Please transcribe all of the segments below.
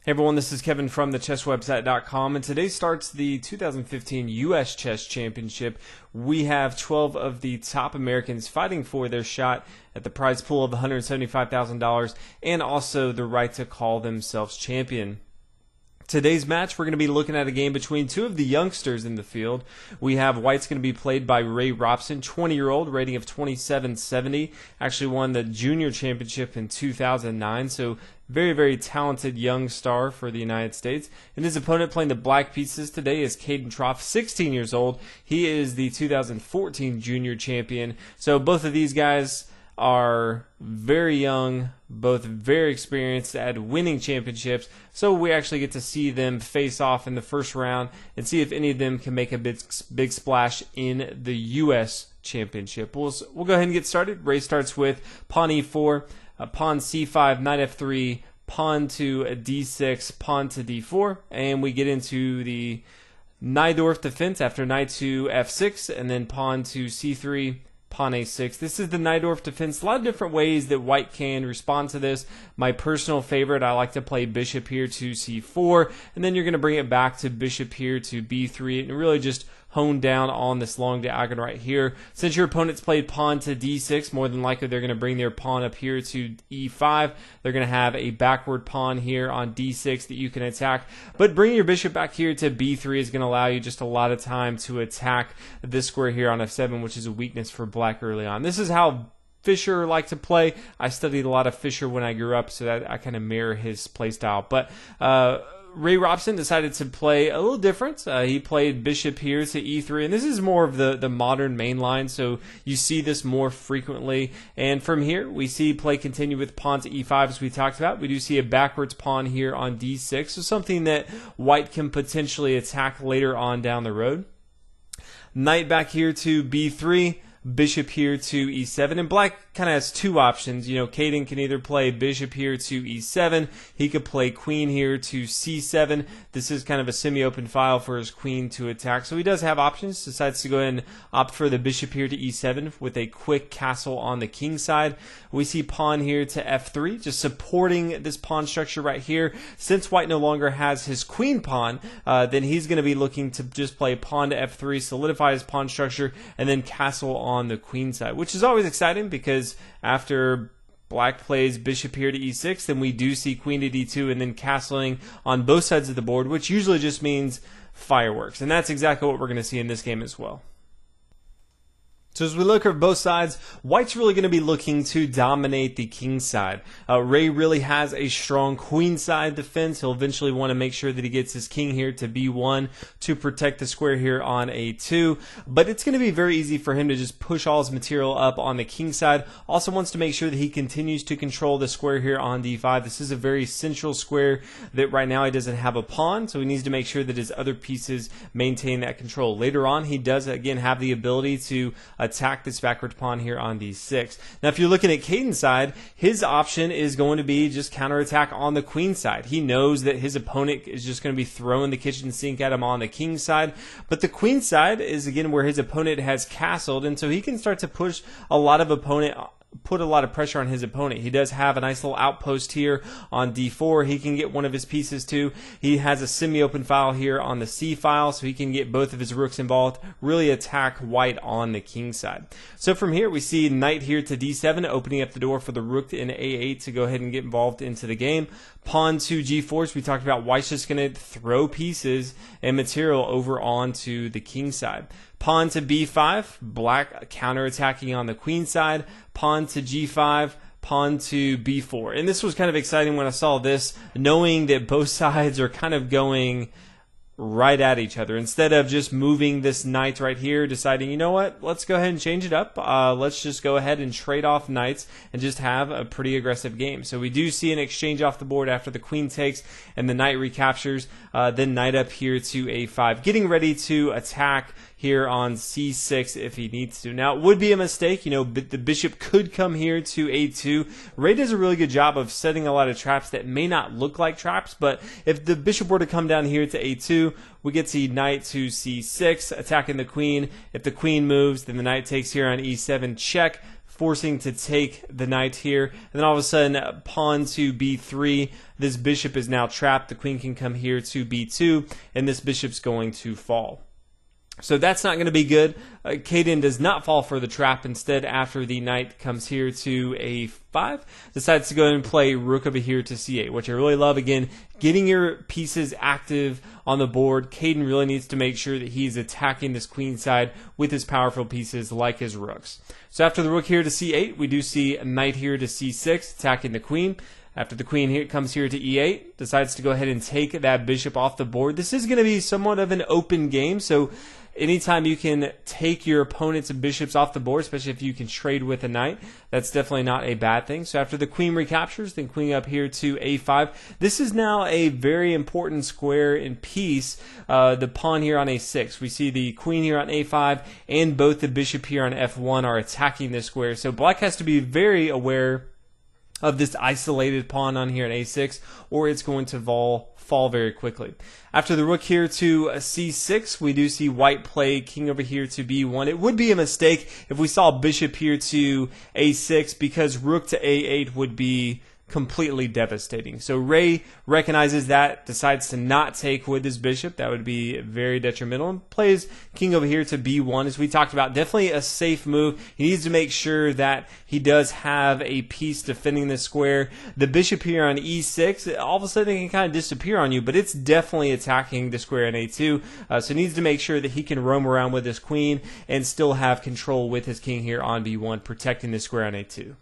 Hey everyone, this is Kevin from thechesswebsite.com, and today starts the 2015 U.S. Chess Championship. We have 12 of the top Americans fighting for their shot at the prize pool of $175,000 and also the right to call themselves champion. Today's match, we're going to be looking at a game between two of the youngsters in the field. We have White's going to be played by Robson, 20-year-old, rating of 2770. Actually won the junior championship in 2009, so very, very talented young star for the United States. And his opponent playing the black pieces today is Kayden Troff, 16 years old. He is the 2014 junior champion. So both of these guys are very young, both very experienced at winning championships, so we actually get to see them face off in the first round and see if any of them can make a big splash in the U.S. Championship. We'll go ahead and get started. Ray starts with pawn e4, pawn c5, knight f3, pawn to d6, pawn to d4, and we get into the Najdorf defense after knight to f6, and then pawn to c3, pawn a6. This is the Najdorf defense. A lot of different ways that White can respond to this. My personal favorite, I like to play bishop here to c4, and then you're going to bring it back to bishop here to b3, and really just hone down on this long diagonal right here. Since your opponent's played pawn to d6, more than likely they're going to bring their pawn up here to e5. They're going to have a backward pawn here on d6 that you can attack. But bringing your bishop back here to b3 is going to allow you just a lot of time to attack this square here on f7, which is a weakness for black early on. This is how Fischer liked to play. I studied a lot of Fischer when I grew up, so that I kind of mirror his play style. But Ray Robson decided to play a little different. He played bishop here to e3, and this is more of the modern main line, so you see this more frequently. And from here, we see play continue with pawn to e5, as we talked about. We do see a backwards pawn here on d6, so something that White can potentially attack later on down the road. Knight back here to b3. Bishop here to e7, and black kind of has two options. You know, Kayden can either play bishop here to e7, he could play queen here to c7. This is kind of a semi-open file for his queen to attack, so he does have options. Decides to go ahead and opt for the bishop here to e7 with a quick castle on the king side. We see pawn here to f3, just supporting this pawn structure right here. Since White no longer has his queen pawn, then he's going to be looking to just play pawn to f3, solidify his pawn structure, and then castle on the queen side, which is always exciting because after black plays bishop here to e6, then we do see queen to d2 and then castling on both sides of the board, which usually just means fireworks. And that's exactly what we're going to see in this game as well. So as we look at both sides, White's really going to be looking to dominate the king side. Ray really has a strong queen side defense. He'll eventually want to make sure that he gets his king here to b1 to protect the square here on a2. But it's going to be very easy for him to just push all his material up on the king side. Also wants to make sure that he continues to control the square here on d5. This is a very central square that right now he doesn't have a pawn, so he needs to make sure that his other pieces maintain that control. Later on, he does again have the ability to attack this backward pawn here on d6. Now, if you're looking at Kayden's side, his option is going to be just counterattack on the queen side. He knows that his opponent is just going to be throwing the kitchen sink at him on the king side, but the queen side is again where his opponent has castled, and so he can start to push put a lot of pressure on his opponent. He does have a nice little outpost here on d4. He can get one of his pieces too. He has a semi-open file here on the c file, so he can get both of his rooks involved, really attack White on the king side. So from here, we see knight here to d7, opening up the door for the rook in a8 to go ahead and get involved into the game. Pawn to g4, as we talked about, White's just going to throw pieces and material over onto the king side. Pawn to b5, black counterattacking on the queen side. Pawn to g5, pawn to b4. And this was kind of exciting when I saw this, knowing that both sides are kind of going right at each other. Instead of just moving this knight right here, deciding, you know what, let's go ahead and change it up. Let's just go ahead and trade off knights and just have a pretty aggressive game. So we do see an exchange off the board after the queen takes and the knight recaptures. Then knight up here to a5, getting ready to attack here on c6 if he needs to. Now, it would be a mistake. You know, the bishop could come here to a2. Ray does a really good job of setting a lot of traps that may not look like traps, but if the bishop were to come down here to a2, we get the knight to c6, attacking the queen. If the queen moves, then the knight takes here on e7, check, forcing to take the knight here. And then all of a sudden, pawn to b3. This bishop is now trapped. The queen can come here to b2, and this bishop's going to fall. So that's not going to be good. Kayden does not fall for the trap. Instead, after the knight comes here to a5, decides to go ahead and play rook over here to c8, which I really love. Again, getting your pieces active on the board. Kayden really needs to make sure that he's attacking this queen side with his powerful pieces like his rooks. So after the rook here to c8, we do see a knight here to c6, attacking the queen. After the queen here comes here to e8, decides to go ahead and take that bishop off the board. This is going to be somewhat of an open game, so anytime you can take your opponent's bishops off the board, especially if you can trade with a knight, that's definitely not a bad thing. So after the queen recaptures, then queen up here to a5. This is now a very important square and piece, the pawn here on a6. We see the queen here on a5, and both the bishop here on f1 are attacking this square. So black has to be very aware of this isolated pawn on here at a6, or it's going to fall very quickly. After the rook here to c6, we do see white play king over here to b1. It would be a mistake if we saw bishop here to a6, because rook to a8 would be completely devastating. So Ray recognizes that, decides to not take with his bishop. That would be very detrimental, and plays king over here to b1. As we talked about, definitely a safe move. He needs to make sure that he does have a piece defending the square. The bishop here on e6, all of a sudden it can kind of disappear on you, but it's definitely attacking the square on a2. So he needs to make sure that he can roam around with his queen and still have control with his king here on b1, protecting the square on a2.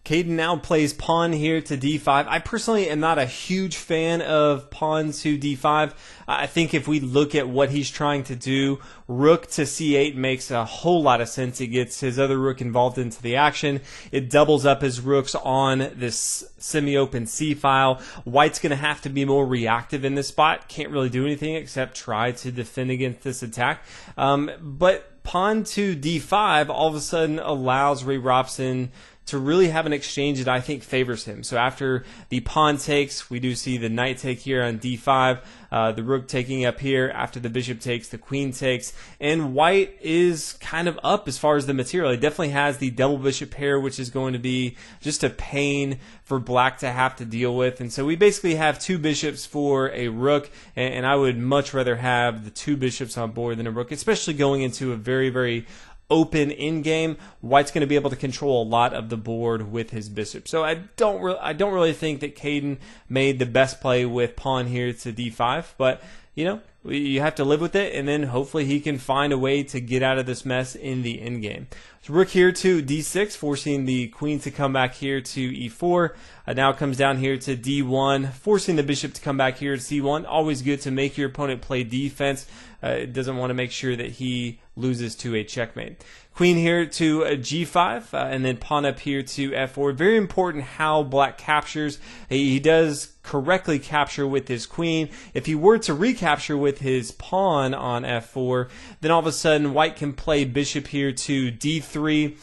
Kayden now plays pawn here to d5. I personally am not a huge fan of pawn to d5. I think if we look at what he's trying to do, rook to c8 makes a whole lot of sense. It gets his other rook involved into the action. It doubles up his rooks on this semi-open c file. White's going to have to be more reactive in this spot. Can't really do anything except try to defend against this attack. But pawn to d5 all of a sudden allows Ray Robson to really have an exchange that I think favors him. So after the pawn takes, we do see the knight take here on d5, the rook taking up here. After the bishop takes, the queen takes, and white is kind of up as far as the material. It definitely has the double bishop pair, which is going to be just a pain for black to have to deal with. And so we basically have two bishops for a rook, and I would much rather have the two bishops on board than a rook, especially going into a very, very open in game. White's going to be able to control a lot of the board with his bishop. So I don't really think that Kayden made the best play with pawn here to d5, but you know, you have to live with it, and then hopefully he can find a way to get out of this mess in the end game. So rook here to d6, forcing the queen to come back here to e4. Now comes down here to d1, forcing the bishop to come back here to c1. Always good to make your opponent play defense. It doesn't want to make sure that he loses to a checkmate. Queen here to g5, and then pawn up here to f4. Very important how black captures. He does correctly capture with his queen. If he were to recapture with his pawn on f4, then all of a sudden white can play bishop here to d3,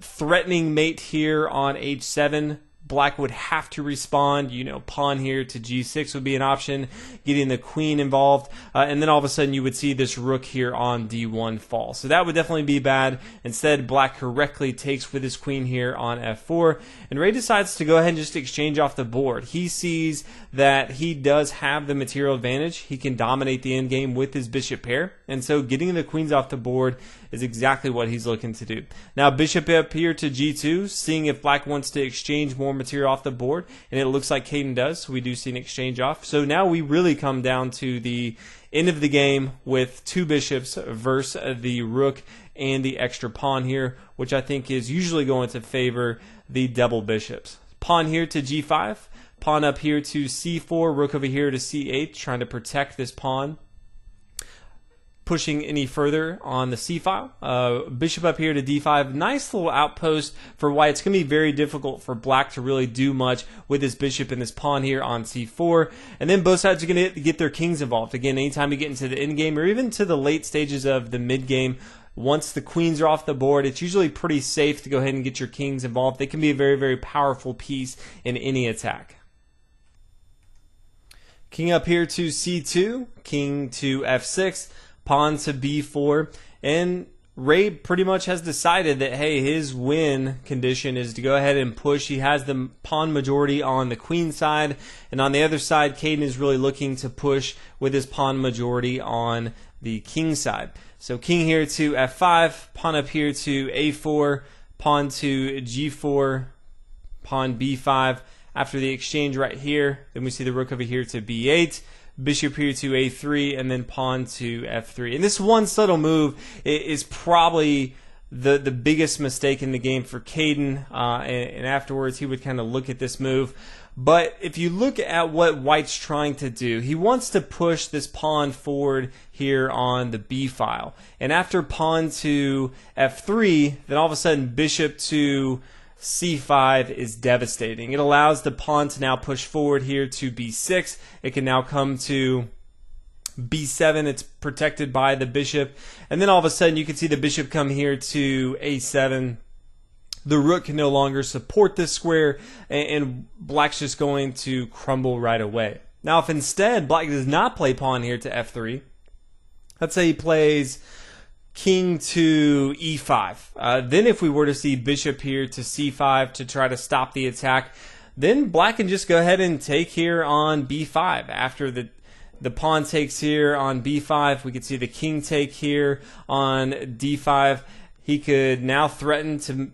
threatening mate here on h7. Black would have to respond. You know, pawn here to g6 would be an option, getting the queen involved, and then all of a sudden you would see this rook here on d1 fall. So that would definitely be bad. Instead, black correctly takes with his queen here on f4, and Ray decides to go ahead and just exchange off the board. He sees that he does have the material advantage. He can dominate the endgame with his bishop pair, and so getting the queens off the board is exactly what he's looking to do. Now bishop up here to g2, seeing if black wants to exchange more material off the board, and it looks like Kayden does, so we do see an exchange off. So now we really come down to the end of the game with two bishops versus the rook and the extra pawn here, which I think is usually going to favor the double bishops. Pawn here to g5, pawn up here to c4, rook over here to c8, trying to protect this pawn. Pushing any further on the c-file. Bishop up here to d5. Nice little outpost for white. It's going to be very difficult for black to really do much with this bishop and this pawn here on c4. And then both sides are going to get their kings involved. Again, anytime you get into the end game or even to the late stages of the mid game, once the queens are off the board, it's usually pretty safe to go ahead and get your kings involved. They can be a very, very powerful piece in any attack. King up here to c2, king to f6, pawn to b4, and Ray pretty much has decided that, hey, his win condition is to go ahead and push. He has the pawn majority on the queen side, and on the other side, Kayden is really looking to push with his pawn majority on the king side. So king here to f5, pawn up here to a4, pawn to g4, pawn b5. After the exchange right here, then we see the rook over here to b8, bishop here to a3, and then pawn to f3. And this one subtle move is probably the biggest mistake in the game for Kayden, and afterwards he would kind of look at this move. But if you look at what White's trying to do, he wants to push this pawn forward here on the b file. And after pawn to f3, then all of a sudden bishop to c5 is devastating. It allows the pawn to now push forward here to b6. It can now come to b7. It's protected by the bishop. And then all of a sudden you can see the bishop come here to a7. The rook can no longer support this square, and black's just going to crumble right away. Now if instead black does not play pawn here to f3, let's say he plays king to e5. Then if we were to see bishop here to c5 to try to stop the attack, then black can just go ahead and take here on b5. After the pawn takes here on b5, we could see the king take here on d5. He could now threaten to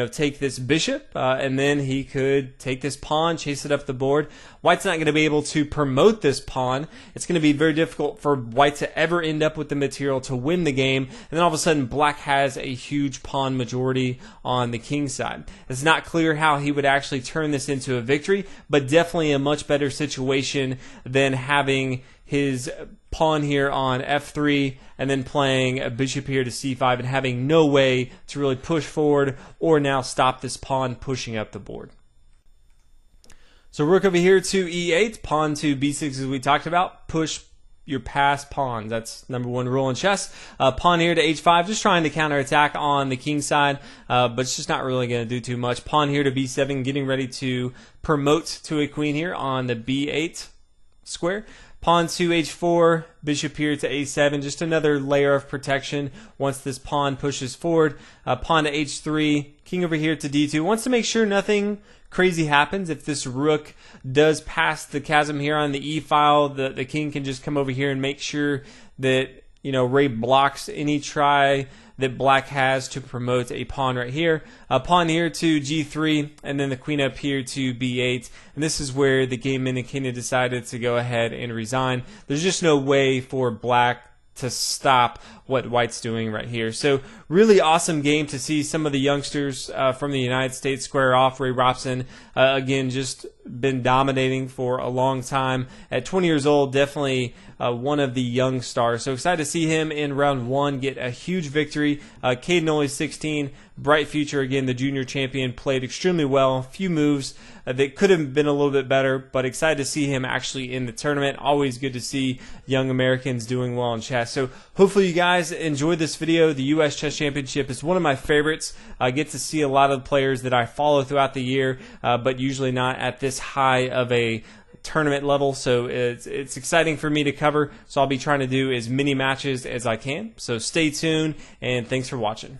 take this bishop, and then he could take this pawn, chase it up the board. White's not going to be able to promote this pawn. It's going to be very difficult for White to ever end up with the material to win the game. And then all of a sudden, Black has a huge pawn majority on the king side. It's not clear how he would actually turn this into a victory, but definitely a much better situation than having his pawn here on f3 and then playing a bishop here to c5 and having no way to really push forward or now stop this pawn pushing up the board. So rook over here to e8, pawn to b6 as we talked about. Push your past pawns. That's number one rule in chess. Pawn here to h5, just trying to counterattack on the king side, but it's just not really going to do too much. Pawn here to b7, getting ready to promote to a queen here on the b8 square. Pawn to h4, bishop here to a7, just another layer of protection once this pawn pushes forward. Pawn to h3, king over here to d2. Wants to make sure nothing crazy happens. If this rook does pass the chasm here on the e file, the king can just come over here and make sure that Ray blocks any try that black has to promote a pawn right here. A pawn here to g3, and then the queen up here to b8. And this is where the game indicator decided to go ahead and resign. There's just no way for black to stop what White's doing right here. So really awesome game to see some of the youngsters from the United States square off. Ray Robson, again, just been dominating for a long time. At 20 years old, definitely one of the young stars. So excited to see him in round one get a huge victory. Kayden only 16, bright future. Again, the junior champion played extremely well. Few moves that could have been a little bit better, but excited to see him actually in the tournament. Always good to see young Americans doing well in chess. So hopefully you guys enjoyed this video. The U.S. Chess Championship is one of my favorites. I get to see a lot of the players that I follow throughout the year, but usually not at this high of a tournament level. So it's exciting for me to cover. So I'll be trying to do as many matches as I can. So stay tuned, and thanks for watching.